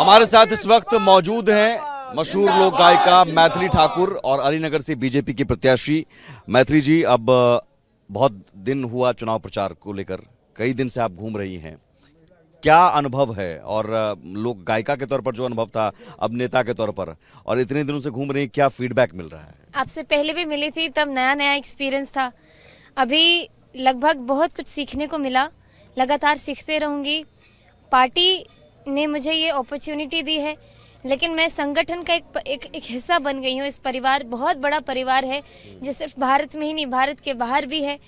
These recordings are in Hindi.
हमारे साथ इस वक्त मौजूद हैं मशहूर लोक गायिका मैथिली ठाकुर और अलीनगर से बीजेपी की प्रत्याशी। मैथिली जी, अब बहुत दिन हुआ चुनाव प्रचार को लेकर, कई दिन से आप घूम रही हैं, क्या अनुभव है? और लोक गायिका के तौर पर जो अनुभव था, अब नेता के तौर पर, और इतने दिनों से घूम रही, क्या फीडबैक मिल रहा है? आपसे पहले भी मिली थी, तब नया नया एक्सपीरियंस था। अभी लगभग बहुत कुछ सीखने को मिला, लगातार सीखते रहूँगी। पार्टी ने मुझे ये अपॉर्चुनिटी दी है, लेकिन मैं संगठन का एक हिस्सा बन गई हूँ। इस परिवार बहुत बड़ा परिवार है, जो सिर्फ भारत में ही नहीं, भारत के बाहर भी है,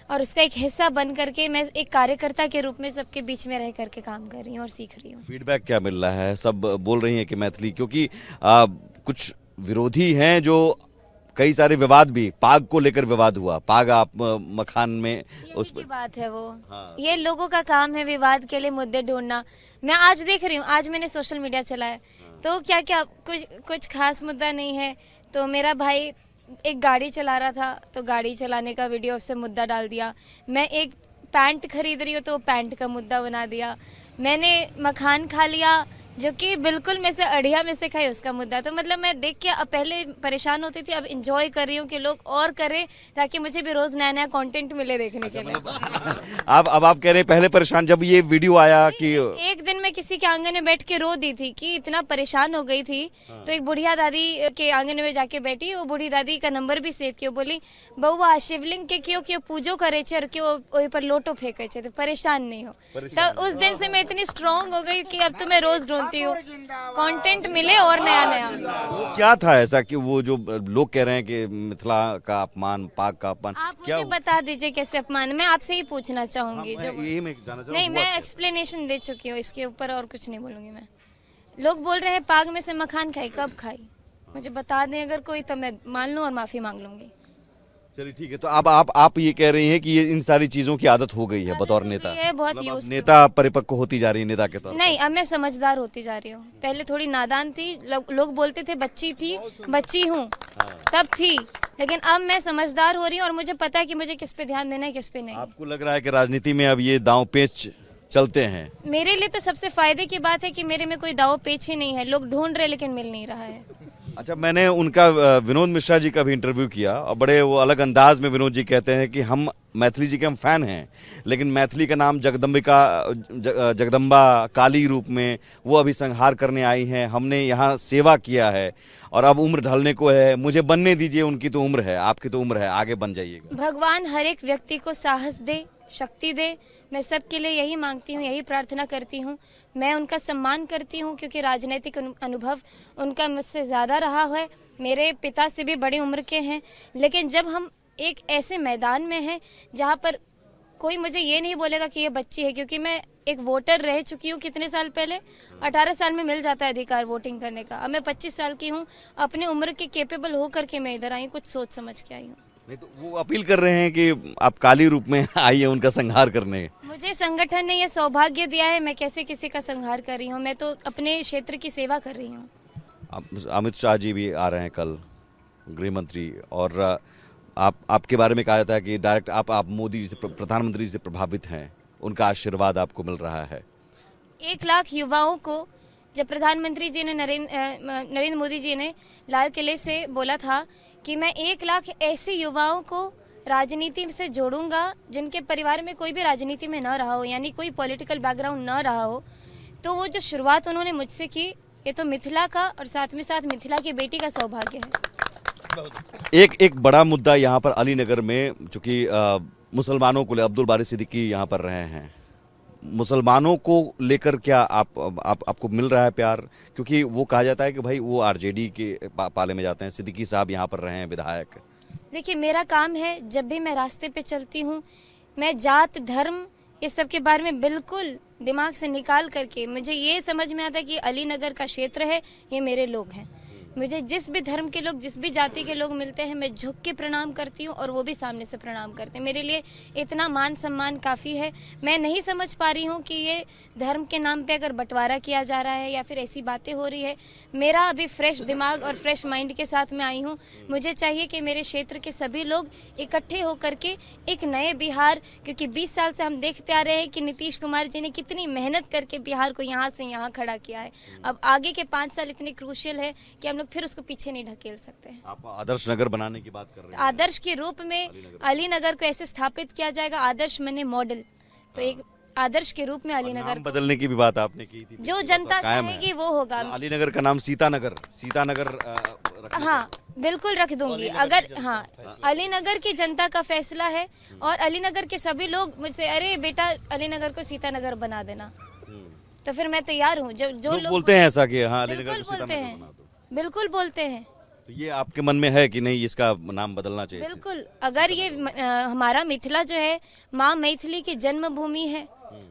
और उसका एक हिस्सा बन करके मैं एक कार्यकर्ता के रूप में सबके बीच में रह करके काम कर रही हूँ और सीख रही हूँ। फीडबैक क्या मिल रहा है? सब बोल रही हैं कि मैथिली, क्योंकि कुछ विरोधी हैं, जो कई सारे विवाद भी, पाग को लेकर विवाद हुआ, पाग आप मखान में उस की बात है वो। हाँ। ये लोगों का काम है विवाद के लिए मुद्दे ढूंढना। मैं आज देख रही हूँ, आज मैंने सोशल मीडिया चलाया, तो क्या क्या कुछ खास मुद्दा नहीं है। तो मेरा भाई एक गाड़ी चला रहा था, तो गाड़ी चलाने का वीडियो से मुद्दा डाल दिया। मैं एक पैंट खरीद रही हूँ, तो पैंट का मुद्दा बना दिया। मैंने मखान खा लिया, जो कि बिल्कुल में से अढ़िया में से खाई, उसका मुद्दा। तो मतलब मैं देख के अब पहले परेशान होती थी, अब इंजॉय कर रही हूँ कि लोग और करें, ताकि मुझे भी रोज नया नया कंटेंट मिले देखने के लिए। अब आप कह रहे हैं पहले परेशान, जब ये वीडियो आया कि एक दिन मैं किसी के आंगन में बैठ के रो दी थी कि इतना परेशान हो गई थी। तो एक बुढ़िया दादी के आंगन में जाके बैठी, वो बूढ़ी दादी का नंबर भी सेव किया। बोली, बउआ शिवलिंग के क्यों पूजो करे छे और क्यों वही पर लोटो फेंके छे, तो परेशान नहीं हो। तब उस दिन से मैं इतनी स्ट्रांग हो गई कि अब तो मैं रोज ढूंढती हूँ कंटेंट मिले और नया नया। वो क्या था ऐसा कि वो जो लोग कह रहे हैं कि मिथिला का अपमान, पाक का अपमान, आप क्या मुझे बता दीजिए कैसे अपमान? मैं आपसे ही पूछना चाहूंगी। जो मैं जानना चाहूँ, नहीं, मैं एक्सप्लेनेशन दे चुकी हूँ इसके ऊपर, और कुछ नहीं बोलूंगी मैं। लोग बोल रहे हैं पाग में से मखान खाई, कब खाई मुझे बता दें अगर कोई, तो मैं मान लूं और माफी मांग लूंगी। चलिए ठीक है। तो अब आप ये कह रही हैं कि ये इन सारी चीजों की आदत हो गई है बतौर नेता? ये बहुत मतलब यूज नेता परिपक्व होती जा रही है नेता के तौर नहीं, अब मैं समझदार होती जा रही हूँ। पहले थोड़ी नादान थी, लोग बोलते थे बच्ची थी, बच्ची हूँ तब थी, लेकिन अब मैं समझदार हो रही हूँ और मुझे पता है कि मुझे किस पे ध्यान देना है, किस पे नहीं। आपको लग रहा है कि राजनीति में अब ये दांव पेच चलते हैं? मेरे लिए तो सबसे फायदे की बात है कि मेरे में कोई दाव पेच ही नहीं है। लोग ढूंढ रहे लेकिन मिल नहीं रहा है। अच्छा, मैंने उनका विनोद मिश्रा जी का भी इंटरव्यू किया, और बड़े वो अलग अंदाज में विनोद जी कहते हैं कि हम मैथिली जी के हम फैन हैं, लेकिन मैथिली का नाम जगदम्बा काली रूप में वो अभी संहार करने आई हैं। हमने यहाँ सेवा किया है और अब उम्र ढलने को है, मुझे बनने दीजिए। उनकी तो उम्र है, आपकी तो उम्र है, आगे बन जाइएगा। भगवान हर एक व्यक्ति को साहस दे, शक्ति दे। मैं सबके लिए यही मांगती हूँ, यही प्रार्थना करती हूँ। मैं उनका सम्मान करती हूँ, क्योंकि राजनीतिक अनुभव उनका मुझसे ज़्यादा रहा है, मेरे पिता से भी बड़ी उम्र के हैं। लेकिन जब हम एक ऐसे मैदान में हैं जहाँ पर कोई मुझे ये नहीं बोलेगा कि ये बच्ची है, क्योंकि मैं एक वोटर रह चुकी हूँ। कितने साल पहले? 18 साल में मिल जाता है अधिकार वोटिंग करने का। अब मैं 25 साल की हूँ, अपनी उम्र के केपेबल हो करके मैं इधर आई हूँ, कुछ सोच समझ के आई हूँ। नहीं तो वो अपील कर रहे हैं कि आप काली रूप में आई है उनका संहार करने। मुझे संगठन ने यह सौभाग्य दिया है, मैं कैसे किसी का संहार कर रही हूँ? मैं तो अपने क्षेत्र की सेवा कर रही हूँ। अमित शाह जी भी आ रहे हैं कल, गृह मंत्री, और आपके बारे में कहा जाता है कि डायरेक्ट आप मोदी जी से, प्रधानमंत्री जी से प्रभावित हैं, उनका आशीर्वाद आपको मिल रहा है। 1 लाख युवाओं को जब प्रधानमंत्री जी ने नरेंद्र मोदी जी ने लाल किले से बोला था कि मैं 1 लाख ऐसे युवाओं को राजनीति से जोड़ूंगा जिनके परिवार में कोई भी राजनीति में न रहा हो, यानी कोई पॉलिटिकल बैकग्राउंड न रहा हो, तो वो जो शुरुआत उन्होंने मुझसे की, ये तो मिथिला का और साथ में साथ मिथिला की बेटी का सौभाग्य है। एक बड़ा मुद्दा यहाँ पर अलीनगर में, चूंकि मुसलमानों को, अब्दुल बारी सिद्दीकी यहाँ पर रहे हैं, मुसलमानों को लेकर क्या आपको मिल रहा है प्यार? क्योंकि वो कहा जाता है कि भाई वो आरजेडी के पाले में जाते हैं, सिद्दीकी साहब यहाँ पर रहे हैं विधायक। देखिए, मेरा काम है, जब भी मैं रास्ते पे चलती हूँ, मैं जात धर्म ये सब के बारे में बिल्कुल दिमाग से निकाल करके, मुझे ये समझ में आता है कि अलीनगर का क्षेत्र है, ये मेरे लोग हैं। मुझे जिस भी धर्म के लोग, जिस भी जाति के लोग मिलते हैं, मैं झुक के प्रणाम करती हूँ और वो भी सामने से प्रणाम करते हैं। मेरे लिए इतना मान सम्मान काफ़ी है। मैं नहीं समझ पा रही हूँ कि ये धर्म के नाम पे अगर बंटवारा किया जा रहा है या फिर ऐसी बातें हो रही है। मेरा अभी फ्रेश दिमाग और फ्रेश माइंड के साथ मैं आई हूँ। मुझे चाहिए कि मेरे क्षेत्र के सभी लोग इकट्ठे होकर के एक नए बिहार, क्योंकि 20 साल से हम देखते आ रहे हैं कि नीतीश कुमार जी ने कितनी मेहनत करके बिहार को यहाँ से यहाँ खड़ा किया है। अब आगे के 5 साल इतने क्रूशियल है कि हम लोग फिर उसको पीछे नहीं ढकेल सकते हैं। आप आदर्श नगर बनाने की बात कर रहे हैं। आदर्श के रूप में अलीनगर को ऐसे स्थापित किया जाएगा, आदर्श मैंने मॉडल, तो एक आदर्श के रूप में अलीनगर नाम बदलने की भी बात आपने की थी। जो जनता चाहेगी वो होगा। अलीनगर का नाम सीतानगर हाँ बिल्कुल रख दूंगी अगर, हाँ अलीनगर की जनता का फैसला है और अलीनगर के सभी लोग मुझसे अरे बेटा अलीनगर को सीतानगर बना देना, तो फिर मैं तैयार हूँ। जो लोग बोलते हैं ऐसा कि हाँ अलीनगर बिल्कुल को बोलते सीतानगर हैं, बना दो। बिल्कुल बोलते हैं। तो ये आपके मन में है कि नहीं इसका नाम बदलना चाहिए? बिल्कुल, अगर ये हमारा मिथिला जो है माँ मैथिली की जन्मभूमि है,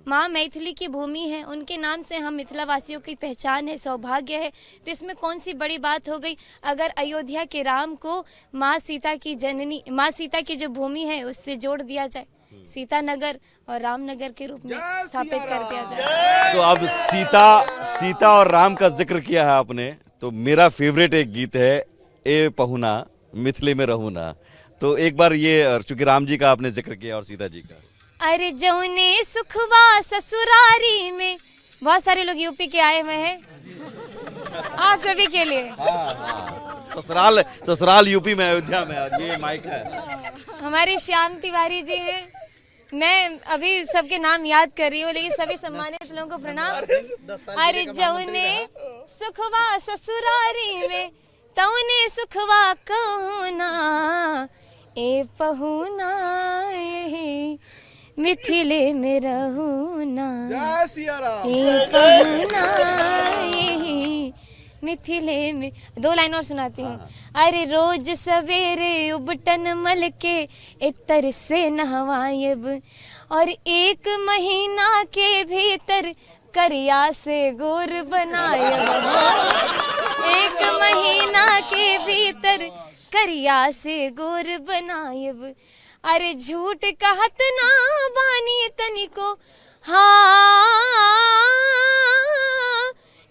माँ मैथिली की भूमि है, उनके नाम से हम मिथिला वासियों की पहचान है, सौभाग्य है, तो इसमें कौन सी बड़ी बात हो गई अगर अयोध्या के राम को माँ सीता की जननी, माँ सीता की जो भूमि है उससे जोड़ दिया जाए, सीतानगर और रामनगर के रूप में स्थापित कर दिया जाए। तो अब सीता और राम का जिक्र किया है आपने, तो मेरा फेवरेट एक गीत है ए पहुना मिथिले में रहूना। तो एक बार ये, चूंकि राम जी का आपने जिक्र किया और सीता जी का, अरे जौने सुखवा ससुरारी में, बहुत सारे लोग यूपी के आए हुए हैं, आप सभी के लिए। ससुराल यूपी में, अयोध्या में, और ये माइक है। हमारे श्याम तिवारी जी हैं। मैं अभी सबके नाम याद कर रही हूँ, लेकिन सभी सम्मानित लोगों को प्रणाम। अरे जौने सुखवा ससुरारी में तौने सुखवा कहूना, ए पहुना यही मिथिले में रहूना, ए पहुना यही मिथिले में। 2 लाइन और सुनाती हूँ। अरे रोज सवेरे उबटन मल के इतर से नहवायब, और 1 महीना के भीतर करिया से गोर बनायब। 1 महीना के भीतर करिया से गोर बनायब। अरे झूठ कहत ना बानी तनिको, हाँ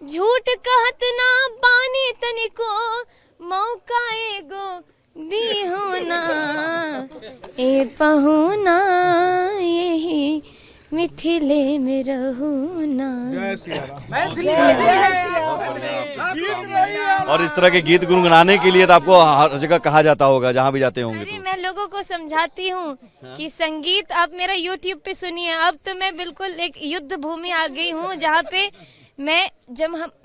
झूठ कहत ना बानी तनिको, मौका एगो दी होना, ए पहुना यही मिथिले में रहूना। और इस तरह के गीत गुनगुनाने के लिए तो आपको हर जगह कहा जाता होगा जहाँ भी जाते होंगे। अरे तो मैं लोगों को समझाती हूँ कि संगीत आप मेरा YouTube पे सुनिए। अब तो मैं बिल्कुल एक युद्ध भूमि आ गई हूँ, जहाँ पे मैं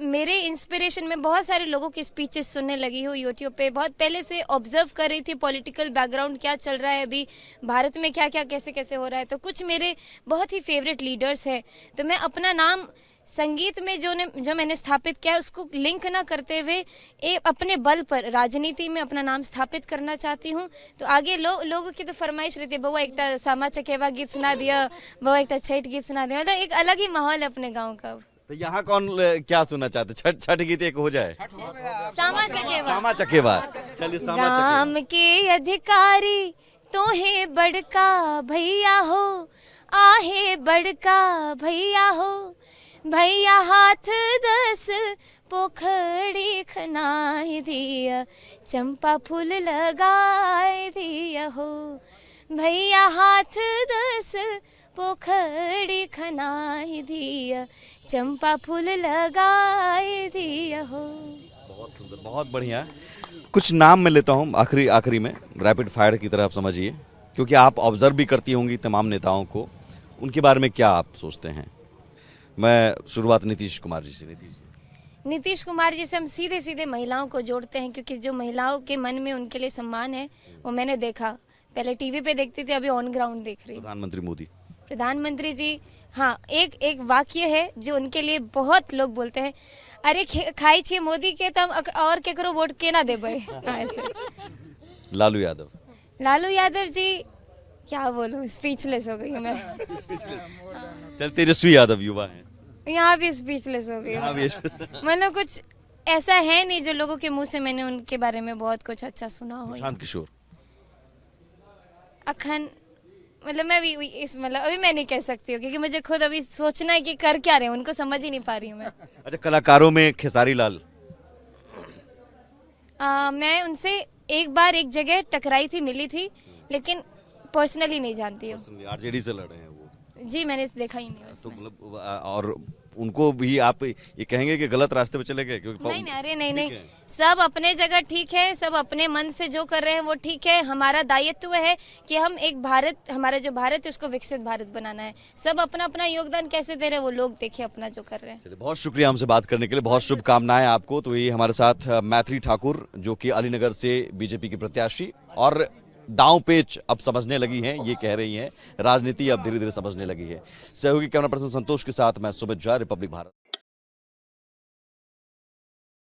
मेरे इंस्पिरेशन में बहुत सारे लोगों की स्पीचेस सुनने लगी हूँ यूट्यूब पे। बहुत पहले से ऑब्जर्व कर रही थी पॉलिटिकल बैकग्राउंड क्या चल रहा है अभी भारत में, क्या क्या कैसे कैसे हो रहा है। तो कुछ मेरे बहुत ही फेवरेट लीडर्स हैं, तो मैं अपना नाम संगीत में जो मैंने स्थापित किया है उसको लिंक ना करते हुए अपने बल पर राजनीति में अपना नाम स्थापित करना चाहती हूँ। तो आगे लोगों की तो फरमाइश रहती है, बउआ एक सामा चकेवा गीत सुना दिया, बउआ एक छठ गीत सुना दिया, मतलब एक अलग ही माहौल है अपने गाँव का। तो यहाँ कौन क्या सुनना चाहते? छठ गीत एक हो जाए, सामा चकेवा। चलिए सामा चकेवा। गाम के अधिकारी तोहे बड़का भैया हो, आहे बड़का भैया हो, भैया हाथ 10 पोखड़ी खनाए दिया, चंपा फूल लगाए दिया हो, भैया हाथ 10 पोखड़ी खनाए दिया, चंपा फूल लगाए दिया हो। बहुत सुंदर, बहुत बढ़िया। कुछ नाम मैं लेता हूँ आखिरी में, रैपिड फायर की तरह आप समझिए, क्योंकि आप ऑब्जर्व भी करती होंगी तमाम नेताओं को, उनके बारे में क्या आप सोचते हैं? मैं शुरुआत नीतीश कुमार जी से। नीतीश कुमार जी से हम सीधे सीधे महिलाओं को जोड़ते हैं, क्योंकि जो महिलाओं के मन में उनके लिए सम्मान है वो मैंने देखा। पहले टीवी पे देखती थी, अभी ऑन ग्राउंड देख रही हूँ। प्रधानमंत्री जी, हाँ एक वाक्य है जो उनके लिए बहुत लोग बोलते हैं, अरे खाई छे मोदी के तम और केकरो वोट के ना देबे। ऐसे लालू यादव जी, क्या बोलूं, स्पीचलेस हो गई मैं। चल तेजस्वी यादव युवा हैं, यहाँ भी स्पीचलेस हो गई, मतलब कुछ ऐसा है नहीं जो लोगों के मुंह से मैंने उनके बारे में बहुत कुछ अच्छा सुना हो। शांत किशोर। अखन मतलब मैं अभी इस मतलब अभी मैं नहीं कह सकती हूँ क्योंकि मुझे खुद अभी सोचना है कि कर क्या रहे हैं, उनको समझ ही नहीं पा रही हूँ मैं। अच्छा, कलाकारों में खेसारी लाल। मैं उनसे एक बार एक जगह टकराई थी, मिली थी, लेकिन पर्सनली नहीं जानती हूँ। आरजेडी से लड़े हैं वो। जी मैंने देखा ही नहीं तो उसमें। मतलब और उनको भी आप ये कहेंगे कि गलत रास्ते पे चले गए क्योंकि नहीं नहीं, अरे नहीं ठीक नहीं, है। सब अपने जगह ठीक है, सब अपने मन से जो कर रहे हैं वो ठीक है। हमारा दायित्व है कि हम एक भारत, हमारा जो भारत है उसको विकसित भारत बनाना है। सब अपना अपना योगदान कैसे दे रहे हैं वो लोग देखिए अपना जो कर रहे हैं। चलिए, बहुत शुक्रिया हमसे बात करने के लिए, बहुत शुभकामनाएं आपको। तो ये हमारे साथ मैथिली ठाकुर जो कि अलीनगर से बीजेपी की प्रत्याशी और दांव पेच अब समझने लगी हैं, ये कह रही हैं, राजनीति अब धीरे धीरे समझने लगी है। सहयोगी कैमरा पर्सन संतोष के साथ मैं सुमित झा, रिपब्लिक भारत।